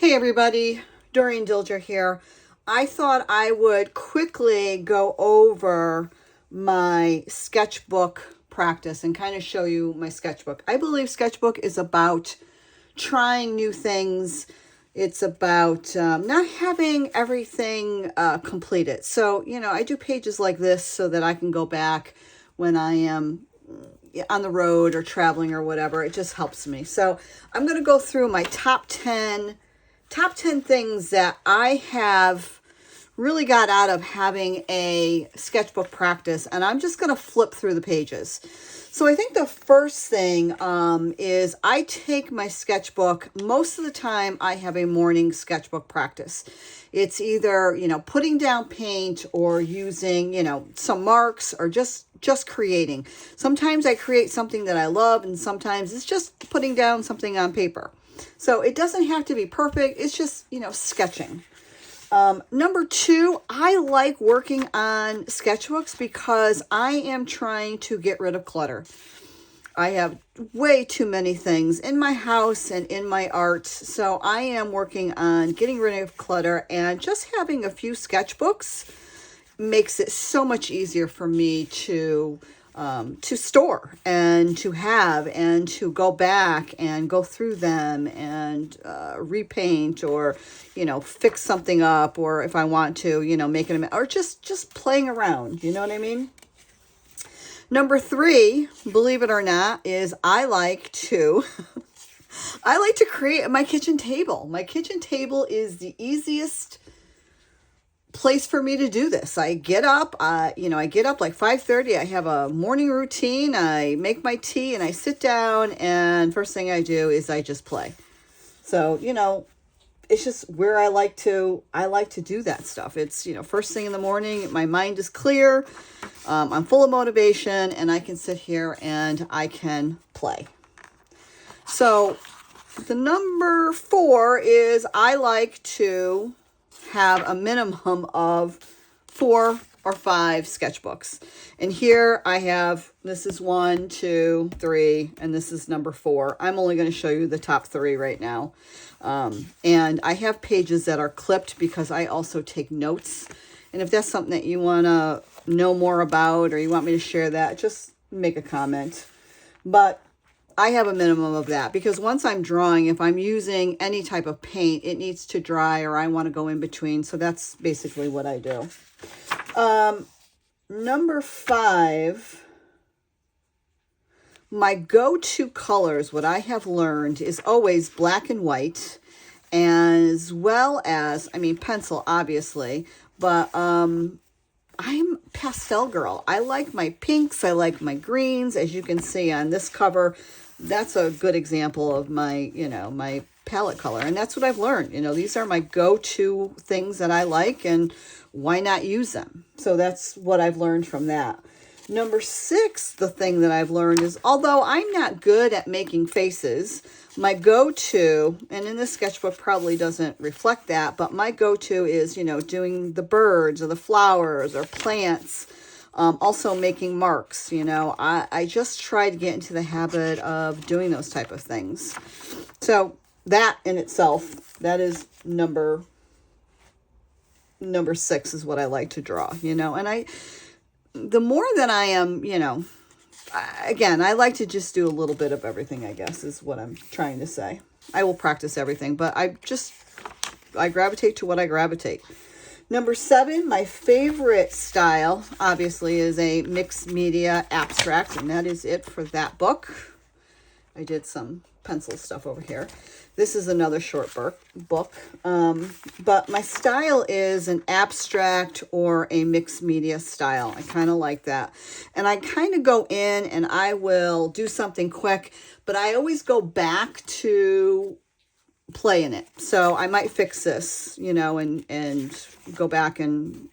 Hey everybody, Doreen Dilger here. I thought I would quickly go over my sketchbook practice and kind of show you my sketchbook. I believe sketchbook is about trying new things. It's about not having everything completed. So, I do pages like this so that I can go back when I am on the road or traveling or whatever. It just helps me. So I'm going to go through my top 10 things that I have really got out of having a sketchbook practice, and I'm just going to flip through the pages. So I think the first thing is I take my sketchbook. Most of the time I have a morning sketchbook practice. It's either, putting down paint or using, some marks or just creating. Sometimes I create something that I love, and sometimes it's just putting down something on paper. So it doesn't have to be perfect. It's just, sketching. Number two, I like working on sketchbooks because I am trying to get rid of clutter. I have way too many things in my house and in my art. So I am working on getting rid of clutter, and just having a few sketchbooks makes it so much easier for me to store and to have and to go back and go through them and repaint or, fix something up, or if I want to, make it, or just playing around, you know what I mean? Number three, believe it or not, is I like to create my kitchen table. My kitchen table is the easiest place for me to do this. I get up, I get up like 5:30. I have a morning routine. I make my tea and I sit down, and first thing I do is I just play. So, it's just where I like to do that stuff. It's, first thing in the morning, my mind is clear. I'm full of motivation, and I can sit here and I can play. So the number four is I like to have a minimum of 4 or 5 sketchbooks. And here I have, this is 1, 2, 3, and this is number 4. I'm only going to show you the top 3 right now. And I have pages that are clipped because I also take notes. And if that's something that you want to know more about, or you want me to share that, just make a comment. But I have a minimum of that because once I'm drawing, if I'm using any type of paint, it needs to dry, or I want to go in between. So that's basically what I do. Number 5, my go-to colors, what I have learned is always black and white, as well as, pencil, obviously, but I'm pastel girl. I like my pinks. I like my greens. As you can see on this cover, that's a good example of my, my palette color. And that's what I've learned. These are my go-to things that I like, and why not use them? So that's what I've learned from that. Number 6, the thing that I've learned is, although I'm not good at making faces, my go-to, and in this sketchbook probably doesn't reflect that, but my go-to is, doing the birds or the flowers or plants. Also making marks, I just try to get into the habit of doing those type of things. So that in itself, that is number 6 is what I like to draw, and the more that I am, again, I like to just do a little bit of everything, I guess, is what I'm trying to say. I will practice everything, but I gravitate to what I gravitate. Number 7, my favorite style, obviously, is a mixed media abstract, and that is it for that book. I did some pencil stuff over here. This is another short book, but my style is an abstract or a mixed media style. I kind of like that. And I kind of go in and I will do something quick, but I always go back to play in it. So I might fix this, and go back and,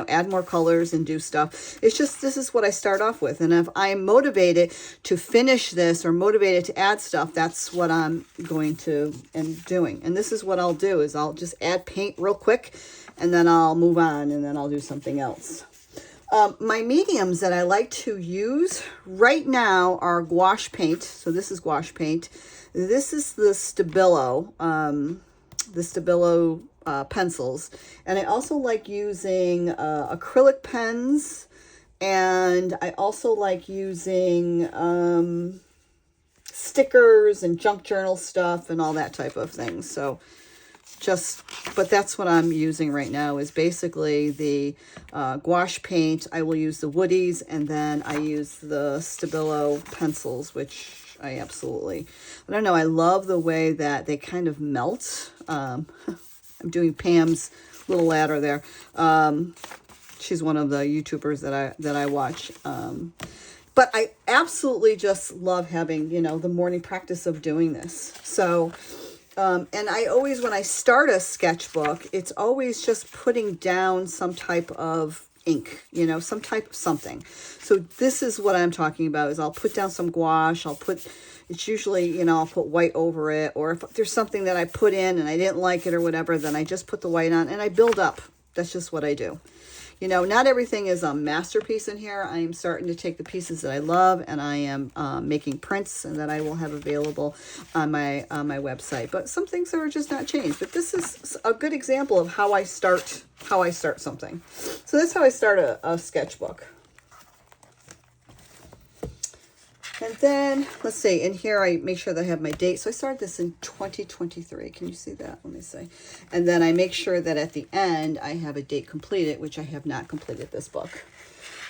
add more colors and do stuff. It's just, this is what I start off with. And if I'm motivated to finish this or motivated to add stuff, that's what I'm going to and doing. And this is what I'll do is I'll just add paint real quick, and then I'll move on, and then I'll do something else. My mediums that I like to use right now are gouache paint. So this is gouache paint. This is the Stabilo the Stabilo pencils. And I also like using acrylic pens, and I also like using stickers and junk journal stuff and all that type of thing. So but that's what I'm using right now, is basically the gouache paint. I will use the Woodies, and then I use the Stabilo pencils, which I don't know, I love the way that they kind of melt. I'm doing Pam's little ladder there. She's one of the YouTubers that I watch. But I absolutely just love having, the morning practice of doing this. So, and I always, when I start a sketchbook, it's always just putting down some type of ink, some type of something. So this is what I'm talking about, is I'll put down some gouache. It's usually, I'll put white over it, or if there's something that I put in and I didn't like it or whatever, then I just put the white on and I build up. That's just what I do. Not everything is a masterpiece in here. I am starting to take the pieces that I love, and I am making prints, and that I will have available on my website. But some things are just not changed. But this is a good example of how I start something. So that's how I start a sketchbook. And then, let's see, in here I make sure that I have my date. So I started this in 2023. Can you see that? Let me see. And then I make sure that at the end I have a date completed, which I have not completed this book.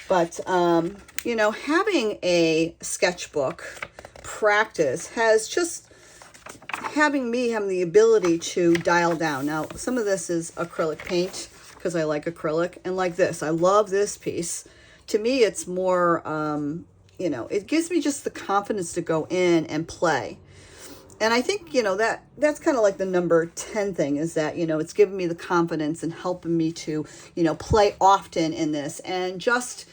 But, having a sketchbook practice has just having the ability to dial down. Now, some of this is acrylic paint because I like acrylic. And like this, I love this piece. To me, it's more... it gives me just the confidence to go in and play. And I think, that's kind of like the number 10 thing, is that, it's giving me the confidence and helping me to, play often in this and just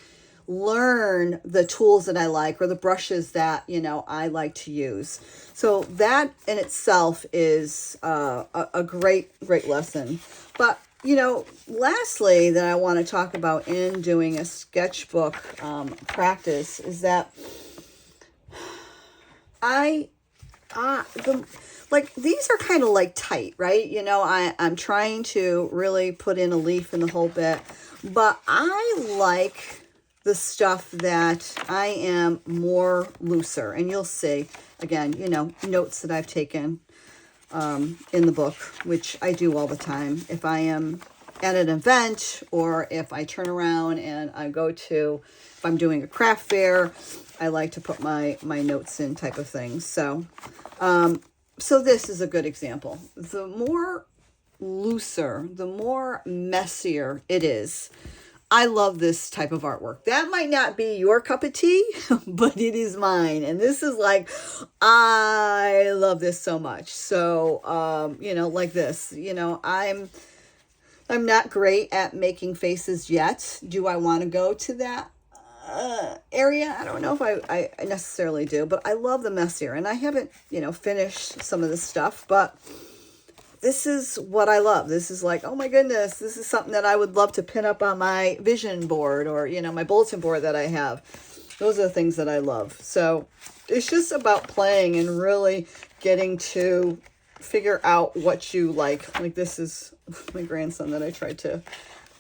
learn the tools that I like, or the brushes that, I like to use. So that in itself is a great lesson. But lastly, that I want to talk about in doing a sketchbook practice is that these are kind of like tight, right? I'm trying to really put in a leaf in the whole bit, but I like the stuff that I am more looser. And you'll see, again, notes that I've taken in the book, which I do all the time. If I am at an event, or if I turn around and I if I'm doing a craft fair, I like to put my notes in type of things. So, so this is a good example. The more looser, the more messier it is. I love this type of artwork. That might not be your cup of tea, but it is mine. And this is like, I love this so much. So, like this, I'm not great at making faces yet. Do I want to go to that area? I don't know if I necessarily do, but I love the messier. And I haven't, finished some of this stuff, but this is what I love. This is like, oh my goodness, this is something that I would love to pin up on my vision board, or, my bulletin board that I have. Those are the things that I love. So it's just about playing and really getting to figure out what you like. Like this is my grandson that I tried to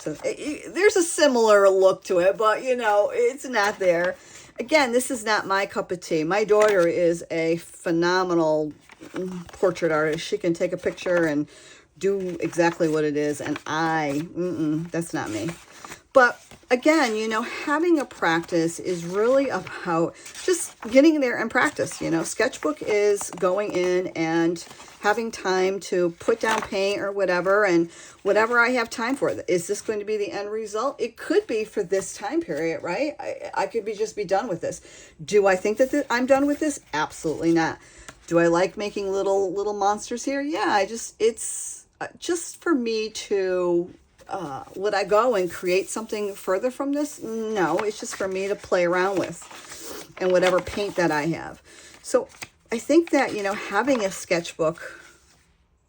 there's a similar look to it, but it's not there. Again, this is not my cup of tea. My daughter is a phenomenal portrait artist. She can take a picture and do exactly what it is, and that's not me. But again, having a practice is really about just getting there and practice. Sketchbook is going in and having time to put down paint or whatever, and whatever I have time for. Is this going to be the end result? It could be for this time period, right? I could just be done with this. Do I think that I'm done with this? Absolutely not. Do I like making little monsters here? Yeah, it's just for me to, would I go and create something further from this? No, it's just for me to play around with and whatever paint that I have. So I think that, having a sketchbook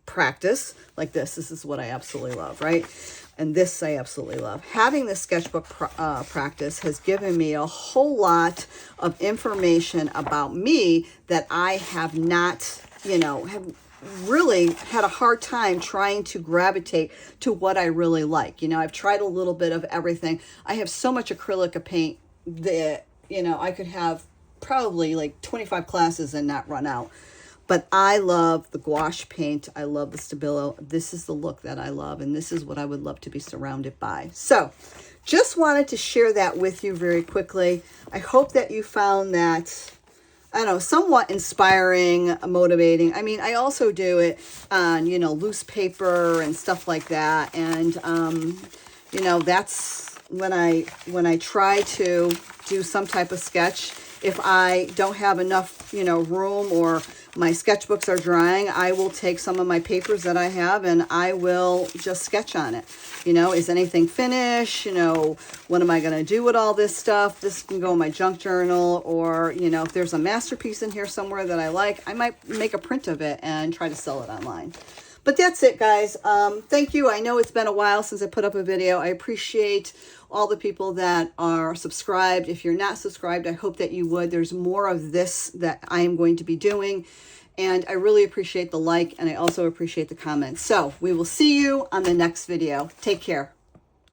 practice like this is what I absolutely love, right? And this I absolutely love. Having the sketchbook practice has given me a whole lot of information about me that I have not, really had a hard time trying to gravitate to what I really like. You know, I've tried a little bit of everything. I have so much acrylic paint that, you know, I could have probably like 25 classes and not run out. But I love the gouache paint. I love the Stabilo. This is the look that I love, and this is what I would love to be surrounded by. So just wanted to share that with you very quickly. I hope that you found that, I don't know, somewhat inspiring, motivating. I mean, I also do it on, you know, loose paper and stuff like that. And, you know, that's when I try to do some type of sketch. If I don't have enough, you know, room, or my sketchbooks are drying, I will take some of my papers that I have and I will just sketch on it. You know, is anything finished? You know, what am I going to do with all this stuff? This can go in my junk journal, or, you know, if there's a masterpiece in here somewhere that I like, I might make a print of it and try to sell it online. But that's it, guys. Thank you. I know it's been a while since I put up a video. I appreciate all the people that are subscribed. If you're not subscribed, I hope that you would. There's more of this that I am going to be doing. And I really appreciate the like, and I also appreciate the comments. So we will see you on the next video. Take care.